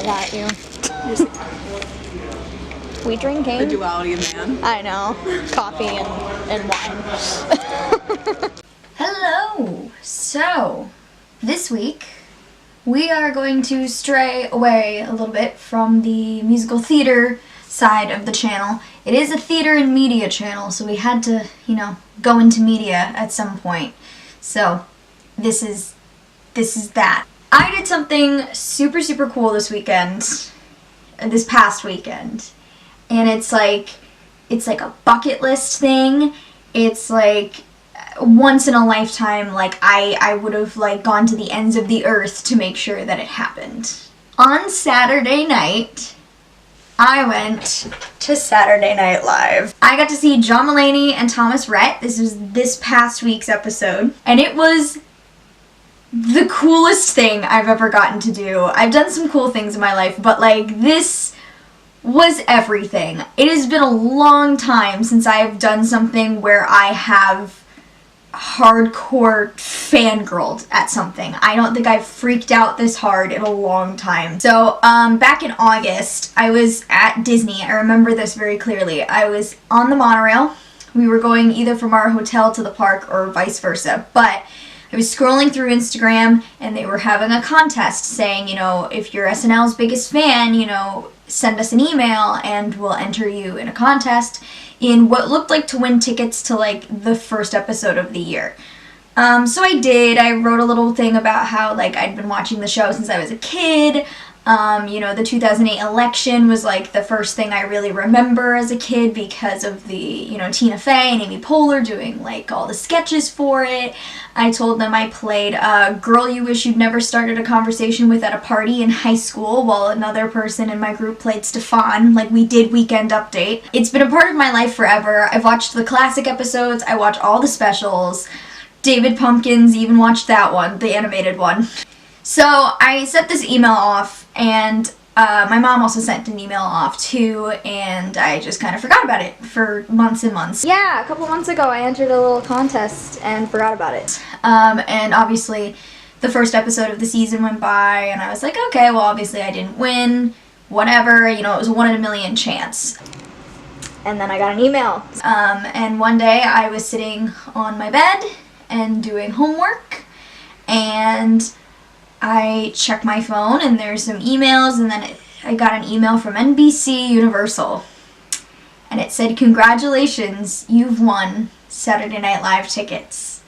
at you. We drinking? The duality of man. I know. Coffee and wine. Hello! So, this week we are going to stray away a little bit from the musical theater side of the channel. It is a theater and media channel, so we had to, go into media at some point. So, this is that. I did something super, super cool this past weekend. And it's like a bucket list thing. It's like once in a lifetime, like I would have like gone to the ends of the earth to make sure that it happened. On Saturday night, I went to Saturday Night Live. I got to see John Mulaney and Thomas Rhett. This was this past week's episode. And it was the coolest thing I've ever gotten to do. I've done some cool things in my life, but like this was everything. It has been a long time since I've done something where I have hardcore fangirled at something. I don't think I've freaked out this hard in a long time. So, back in August, I was at Disney. I remember this very clearly. I was on the monorail. We were going either from our hotel to the park or vice versa, but I was scrolling through Instagram and they were having a contest saying, if you're SNL's biggest fan, send us an email and we'll enter you in a contest in what looked like to win tickets to like the first episode of the year. So I did. I wrote a little thing about how like I'd been watching the show since I was a kid. The 2008 election was like the first thing I really remember as a kid because of the, Tina Fey and Amy Poehler doing like all the sketches for it. I told them I played a girl you wish you'd never started a conversation with at a party in high school while another person in my group played Stefan, like we did Weekend Update. It's been a part of my life forever. I've watched the classic episodes, I watch all the specials. David Pumpkins, even watched that one, the animated one. So I sent this email off, and my mom also sent an email off too, and I just kind of forgot about it for months and months. Yeah, a couple months ago I entered a little contest and forgot about it. And obviously the first episode of the season went by, and I was like, okay, well obviously I didn't win, whatever, it was a 1 in a million chance. And then I got an email. And one day I was sitting on my bed and doing homework, and I checked my phone and there's some emails, and then I got an email from NBC Universal, and it said, congratulations, you've won Saturday Night Live tickets.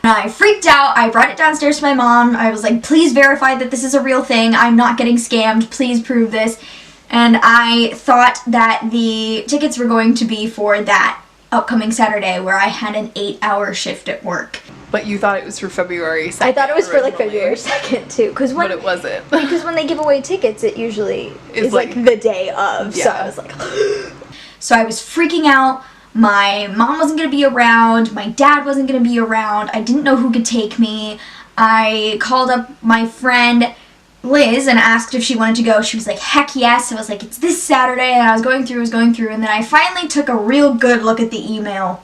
And I freaked out. I brought it downstairs to my mom. I was like, please verify that this is a real thing. I'm not getting scammed. Please prove this. And I thought that the tickets were going to be for that upcoming Saturday where I had an 8-hour shift at work. But you thought it was for February 2nd. I thought it was for like February 2nd too, but it wasn't. Because when they give away tickets, it usually is like the day of. Yeah. So I was like, so I was freaking out. My mom wasn't gonna be around. My dad wasn't gonna be around. I didn't know who could take me. I called up my friend Liz and asked if she wanted to go. She was like, heck yes. I was like, it's this Saturday, and I was going through, and then I finally took a real good look at the email,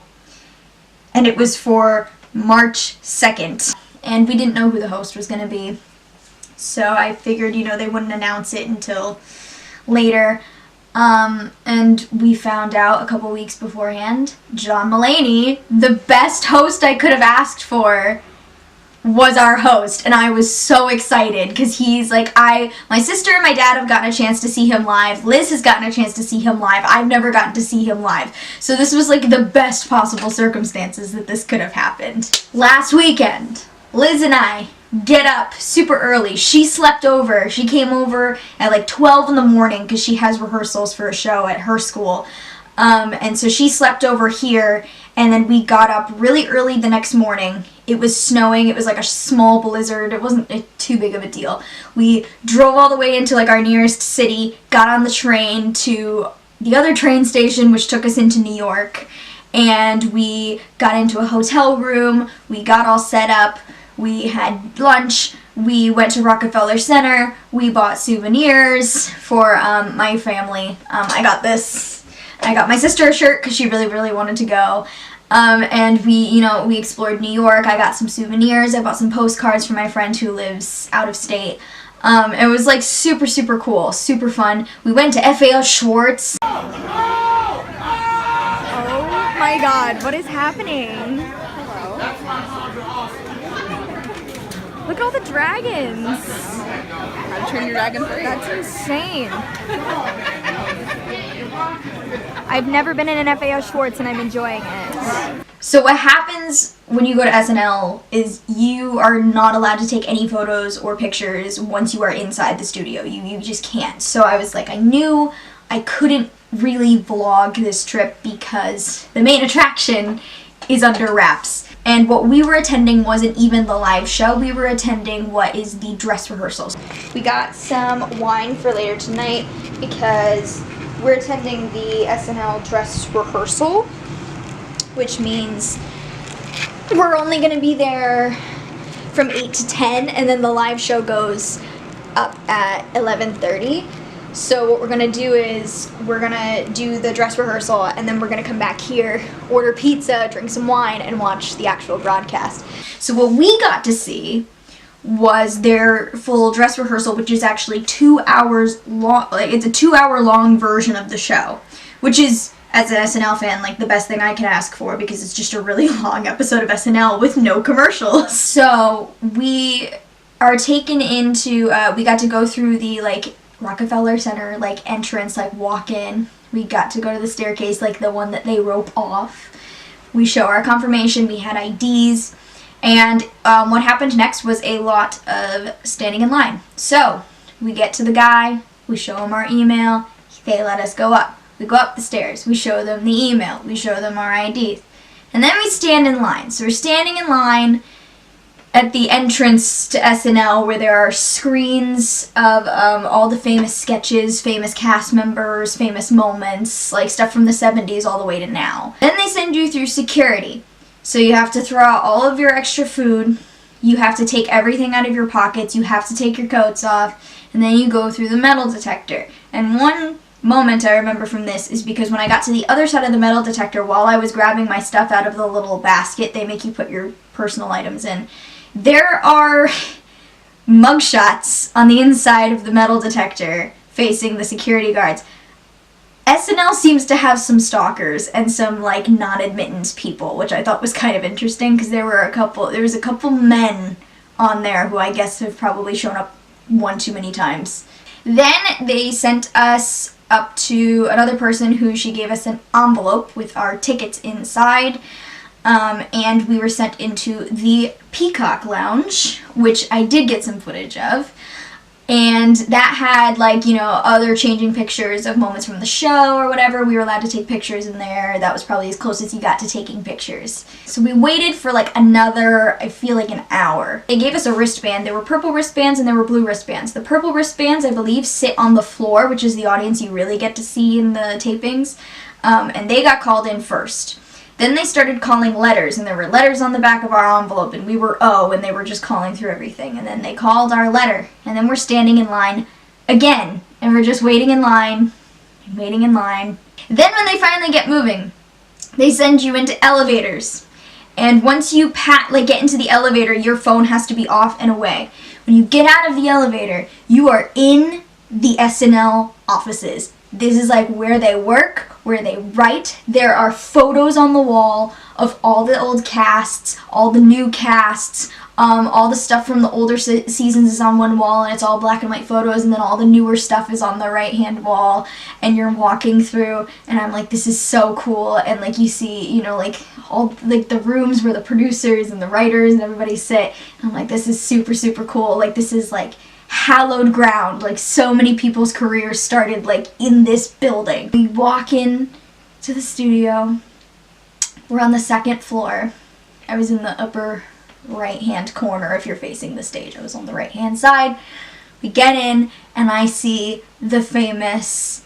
and it was for March 2nd, and we didn't know who the host was going to be, so I figured, they wouldn't announce it until later, and we found out a couple weeks beforehand, John Mulaney, the best host I could have asked for, was our host, and I was so excited because he's like, my sister and my dad have gotten a chance to see him live. Liz has gotten a chance to see him live. I've never gotten to see him live. So this was like the best possible circumstances that this could have happened. Last weekend, Liz and I get up super early. She slept over. She came over at like 12 in the morning because she has rehearsals for a show at her school. And so she slept over here, and then we got up really early the next morning. It was snowing. It was like a small blizzard. It wasn't too big of a deal. We drove all the way into like our nearest city, got on the train to the other train station, which took us into New York, and we got into a hotel room. We got all set up. We had lunch. We went to Rockefeller Center. We bought souvenirs for my family. I got my sister a shirt because she really, really wanted to go. And we explored New York. I got some souvenirs. I bought some postcards for my friend who lives out of state. It was like super, super cool, super fun. We went to FAO Schwartz. Oh my god, what is happening? Hello. Look at all the dragons. How to Train Your Dragon 3. That's insane. I've never been in an FAO Schwartz and I'm enjoying it. So what happens when you go to SNL is you are not allowed to take any photos or pictures once you are inside the studio. You just can't. So I was like, I knew I couldn't really vlog this trip because the main attraction is under wraps. And what we were attending wasn't even the live show. We were attending what is the dress rehearsals. We got some wine for later tonight because we're attending the SNL dress rehearsal, which means we're only going to be there from 8 to 10, and then the live show goes up at 11:30. So what we're going to do is we're going to do the dress rehearsal, and then we're going to come back here, order pizza, drink some wine, and watch the actual broadcast. So what we got to see was their full dress rehearsal, which is actually 2 hours long. Like, it's a 2-hour long version of the show, which is, as an SNL fan, like the best thing I can ask for because it's just a really long episode of SNL with no commercials. So we are taken into, we got to go through the like Rockefeller Center like entrance, like walk in. We got to go to the staircase, like the one that they rope off. We show our confirmation, we had IDs. And what happened next was a lot of standing in line. So we get to the guy, we show him our email, they let us go up. We go up the stairs, we show them the email, we show them our IDs. And then we stand in line. So we're standing in line at the entrance to SNL where there are screens of all the famous sketches, famous cast members, famous moments, like stuff from the 70s all the way to now. Then they send you through security. So you have to throw out all of your extra food, you have to take everything out of your pockets, you have to take your coats off, and then you go through the metal detector. And one moment I remember from this is because when I got to the other side of the metal detector, while I was grabbing my stuff out of the little basket they make you put your personal items in, there are mugshots on the inside of the metal detector facing the security guards. SNL seems to have some stalkers and some like non-admittance people, which I thought was kind of interesting because there was a couple men on there who I guess have probably shown up one too many times. Then they sent us up to another person who she gave us an envelope with our tickets inside, and we were sent into the Peacock Lounge, which I did get some footage of. And that had, like, you know, other changing pictures of moments from the show or whatever. We were allowed to take pictures in there. That was probably as close as you got to taking pictures. So we waited for, like, another, I feel like an hour. They gave us a wristband. There were purple wristbands and there were blue wristbands. The purple wristbands, I believe, sit on the floor, which is the audience you really get to see in the tapings. And they got called in first. Then they started calling letters, and there were letters on the back of our envelope, and we were O, and they were just calling through everything. And then they called our letter, and then we're standing in line again, and we're just waiting in line, and waiting in line. Then when they finally get moving, they send you into elevators. And once you get into the elevator, your phone has to be off and away. When you get out of the elevator, you are in the SNL offices. This is like where they work, where they write. There are photos on the wall of all the old casts, all the new casts, all the stuff from the older seasons is on one wall and it's all black and white photos, and then all the newer stuff is on the right hand wall, and you're walking through, and I'm like, this is so cool. And like you see, you know, like all like the rooms where the producers and the writers and everybody sit, and I'm like, this is super, super cool. Like this is like hallowed ground. Like so many people's careers started like in this building. We walk in to the studio. We're on the second floor. I was in the upper right hand corner if you're facing the stage. I was on the right hand side. We get in and I see the famous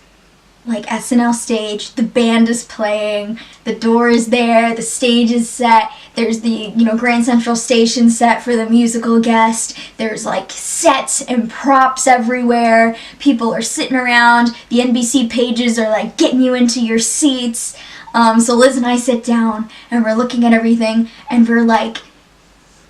like SNL stage. The band is playing, the door is there, the stage is set, there's the, you know, Grand Central Station set for the musical guest, there's like sets and props everywhere, people are sitting around, the NBC pages are like getting you into your seats. So Liz and I sit down and we're looking at everything and we're like,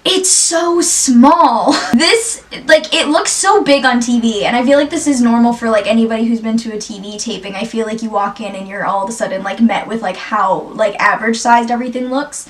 It's so small. This, like, it looks so big on TV, and I feel like this is normal for, like, anybody who's been to a TV taping. I feel like you walk in and you're all of a sudden, like, met with, like, how, like, average-sized everything looks.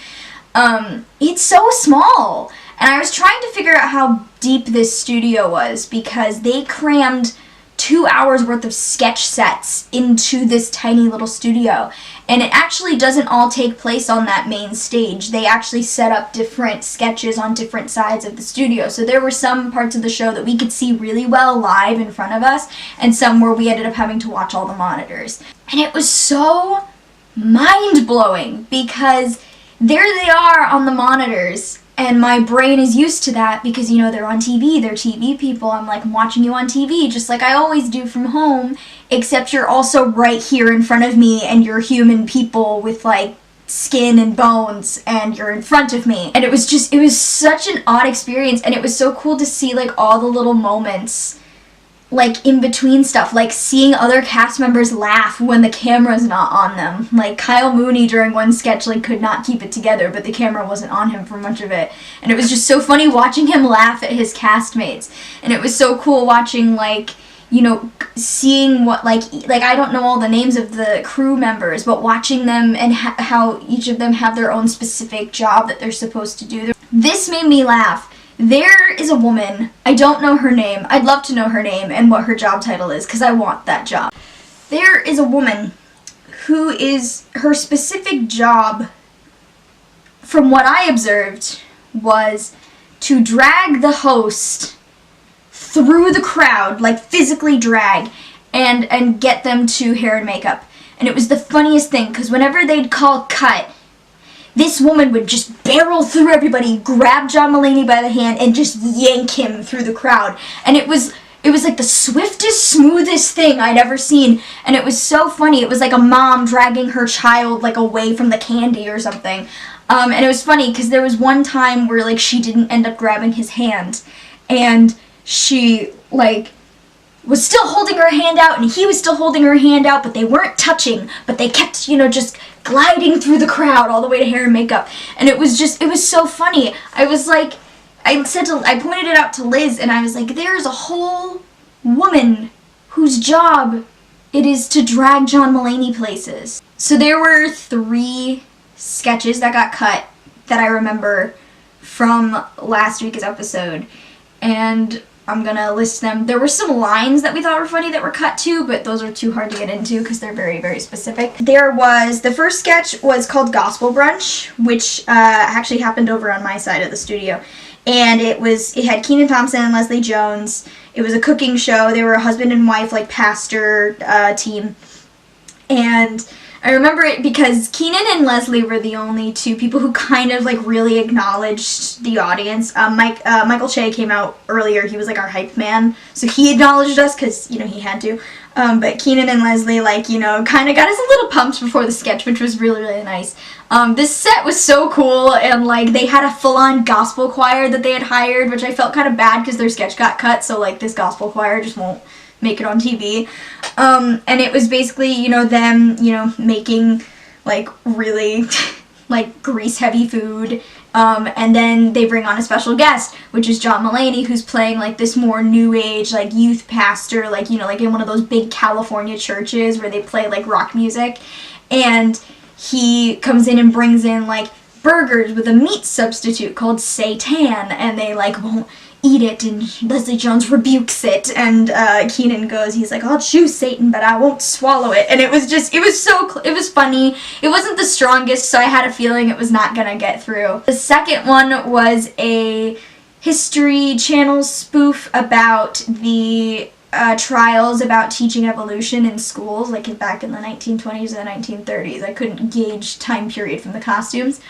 It's so small. And I was trying to figure out how deep this studio was, because they crammed 2 hours worth of sketch sets into this tiny little studio. And it actually doesn't all take place on that main stage. They actually set up different sketches on different sides of the studio. So there were some parts of the show that we could see really well live in front of us, and some where we ended up having to watch all the monitors. And it was so mind-blowing, because there they are on the monitors, and my brain is used to that because, you know, they're on TV, they're TV people. I'm like, I'm watching you on TV just like I always do from home, except you're also right here in front of me, and you're human people with, like, skin and bones, and you're in front of me. And it was such an odd experience, and it was so cool to see, like, all the little moments, like, in between stuff, like seeing other cast members laugh when the camera's not on them. Like, Kyle Mooney during one sketch, like, could not keep it together, but the camera wasn't on him for much of it. And it was just so funny watching him laugh at his castmates. And it was so cool watching, like, you know, seeing what, like, I don't know all the names of the crew members, but watching them and how each of them have their own specific job that they're supposed to do. This made me laugh. There is a woman, I don't know her name, I'd love to know her name and what her job title is, because I want that job. There is a woman who is, her specific job, from what I observed, was to drag the host through the crowd, like physically drag, and get them to hair and makeup. And it was the funniest thing, because whenever they'd call cut, this woman would just barrel through everybody, grab John Mulaney by the hand, and just yank him through the crowd. And it was like the swiftest, smoothest thing I'd ever seen. And it was so funny. It was like a mom dragging her child, like, away from the candy or something. And it was funny, because there was one time where, like, she didn't end up grabbing his hand. And she, like, was still holding her hand out, and he was still holding her hand out, but they weren't touching. But they kept, you know, just gliding through the crowd all the way to hair and makeup. And it was so funny. I was like, I pointed it out to Liz, and I was like, there's a whole woman whose job it is to drag John Mulaney places. So there were 3 sketches that got cut that I remember from last week's episode, and I'm gonna list them. There were some lines that we thought were funny that were cut too, but those are too hard to get into because they're very, very specific. The first sketch was called Gospel Brunch, which actually happened over on my side of the studio. And it had Kenan Thompson and Leslie Jones. It was a cooking show. They were a husband and wife, like, pastor team. And I remember it because Kenan and Leslie were the only 2 people who kind of, like, really acknowledged the audience. Michael Che came out earlier. He was, like, our hype man. So he acknowledged us because, you know, he had to. But Kenan and Leslie, like, you know, kind of got us a little pumped before the sketch, which was really, really nice. This set was so cool, and, like, they had a full-on gospel choir that they had hired, which I felt kind of bad because their sketch got cut, so, like, this gospel choir just won't make it on TV. And it was basically, you know, them, you know, making, like, really, like, grease-heavy food. And then they bring on a special guest, which is John Mulaney, who's playing, like, this more new age, like, youth pastor, like, you know, like in one of those big California churches where they play, like, rock music. And he comes in and brings in, like, burgers with a meat substitute called seitan, and they, like, won't eat it, and Leslie Jones rebukes it, and Kenan goes, he's like, I'll chew Satan, but I won't swallow it. And it was funny. It wasn't the strongest, so I had a feeling it was not gonna get through. The second one was a History Channel spoof about the trials about teaching evolution in schools, like back in the 1920s and the 1930s. I couldn't gauge time period from the costumes.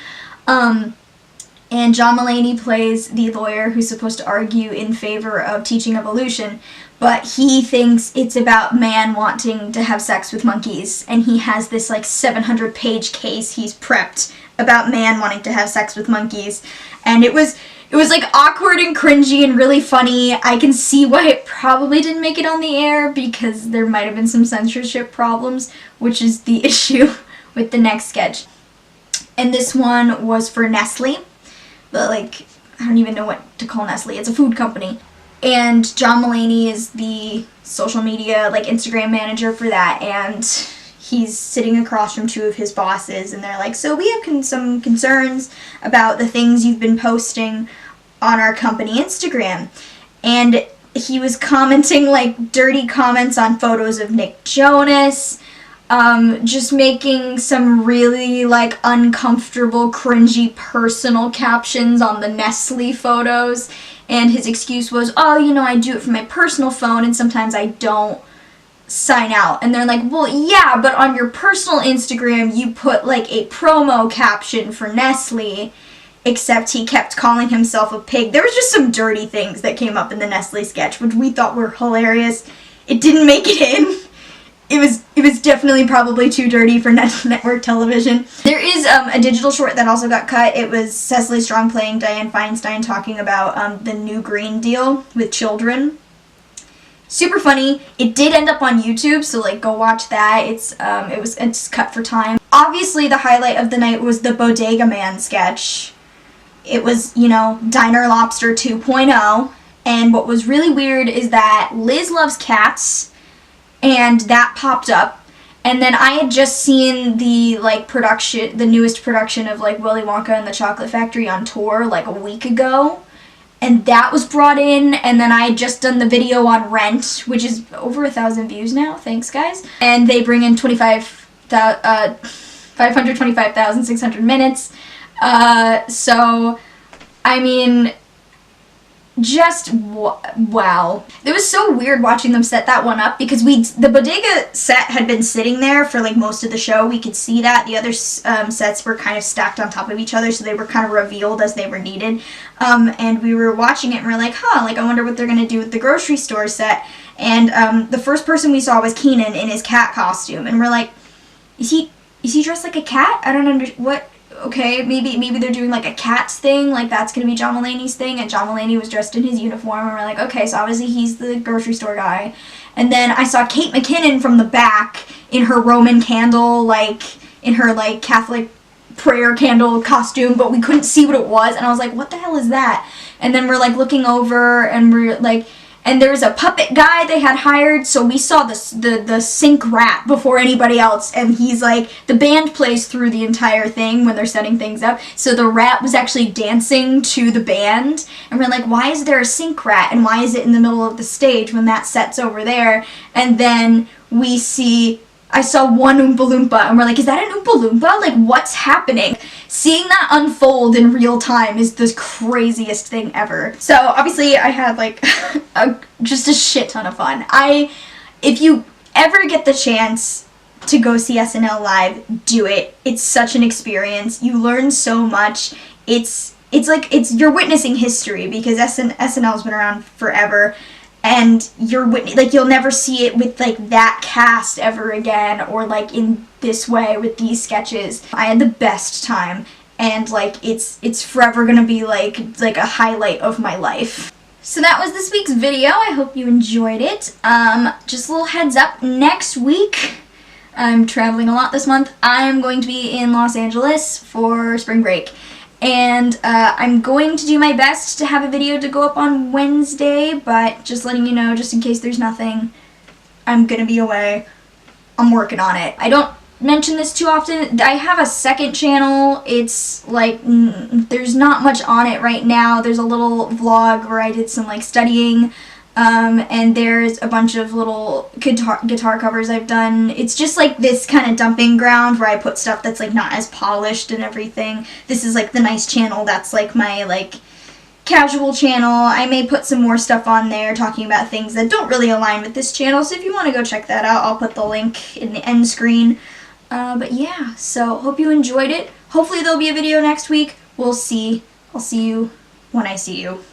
And John Mulaney plays the lawyer who's supposed to argue in favor of teaching evolution, but he thinks it's about man wanting to have sex with monkeys, and he has this, like, 700-page case he's prepped about man wanting to have sex with monkeys. And it was like awkward and cringy and really funny. I can see why it probably didn't make it on the air, because there might have been some censorship problems, which is the issue with the next sketch. And this one was for Nestle. But, like, I don't even know what to call Nestle. It's a food company. And John Mulaney is the social media, like Instagram manager for that, and he's sitting across from two of his bosses, and they're like, so we have some concerns about the things you've been posting on our company Instagram. And he was commenting like dirty comments on photos of Nick Jonas, just making some really like uncomfortable, cringy personal captions on the Nestle photos. And his excuse was, oh, you know, I do it from my personal phone and sometimes I don't sign out. And they're like, well, yeah, but on your personal Instagram you put like a promo caption for Nestle, except he kept calling himself a pig. There was just some dirty things that came up in the Nestle sketch, which we thought were hilarious. It didn't make it in. It was definitely probably too dirty for network television. There is a digital short that also got cut. It was Cecily Strong playing Dianne Feinstein talking about the new Green Deal with children. Super funny. It did end up on YouTube, so like go watch that. It's cut for time. Obviously the highlight of the night was the Bodega Man sketch. It was, you know, Diner Lobster 2.0, and what was really weird is that Liz loves cats, and that popped up, and then I had just seen the the newest production of like Willy Wonka and the Chocolate Factory on tour like a week ago, and that was brought in, and then I had just done the video on Rent, which is over 1,000 views now, thanks guys, and they bring in 525,600 minutes, so, I mean, just wow. It was so weird watching them set that one up because the bodega set had been sitting there for like most of the show. We could see that. The other sets were kind of stacked on top of each other, so they were kind of revealed as they were needed. And we were watching it and we're like, huh, like I wonder what they're gonna do with the grocery store set. And the first person we saw was Keenan in his cat costume, and we're like, is he dressed like a cat? I don't what. Okay, maybe they're doing like a Cats thing, like that's gonna be John Mulaney's thing, and John Mulaney was dressed in his uniform, and we're like, okay, so obviously he's the grocery store guy. And then I saw Kate McKinnon from the back in her Roman candle, like in her like Catholic prayer candle costume, but we couldn't see what it was, and I was like, what the hell is that? And then we're like looking over, and we're like, and there was a puppet guy they had hired, so we saw the sink rat before anybody else, and he's like, the band plays through the entire thing when they're setting things up, so the rat was actually dancing to the band, and we're like, why is there a sink rat, and why is it in the middle of the stage when that set's over there? And then I saw one Oompa Loompa, and we're like, is that an Oompa Loompa? Like, what's happening? Seeing that unfold in real time is the craziest thing ever. So, obviously, I had, like, just a shit ton of fun. If you ever get the chance to go see SNL live, do it. It's such an experience. You learn so much. You're witnessing history, because SNL's been around forever. And you'll never see it with like that cast ever again, or like in this way with these sketches. I had the best time, and like it's forever gonna be like a highlight of my life. So that was this week's video. I hope you enjoyed it. Just a little heads up, next week I'm traveling a lot this month. I'm going to be in Los Angeles for spring break. And I'm going to do my best to have a video to go up on Wednesday, but just letting you know, just in case there's nothing, I'm gonna be away. I'm working on it. I don't mention this too often. I have a second channel. It's like, there's not much on it right now. There's a little vlog where I did some like studying, and there's a bunch of little guitar covers I've done. It's just like this kind of dumping ground where I put stuff that's like not as polished and everything. This is like the nice channel that's like my like casual channel. I may put some more stuff on there talking about things that don't really align with this channel, so if you want to go check that out, I'll put the link in the end screen. But yeah, so hope you enjoyed it. Hopefully there'll be a video next week. We'll see. I'll see you when I see you.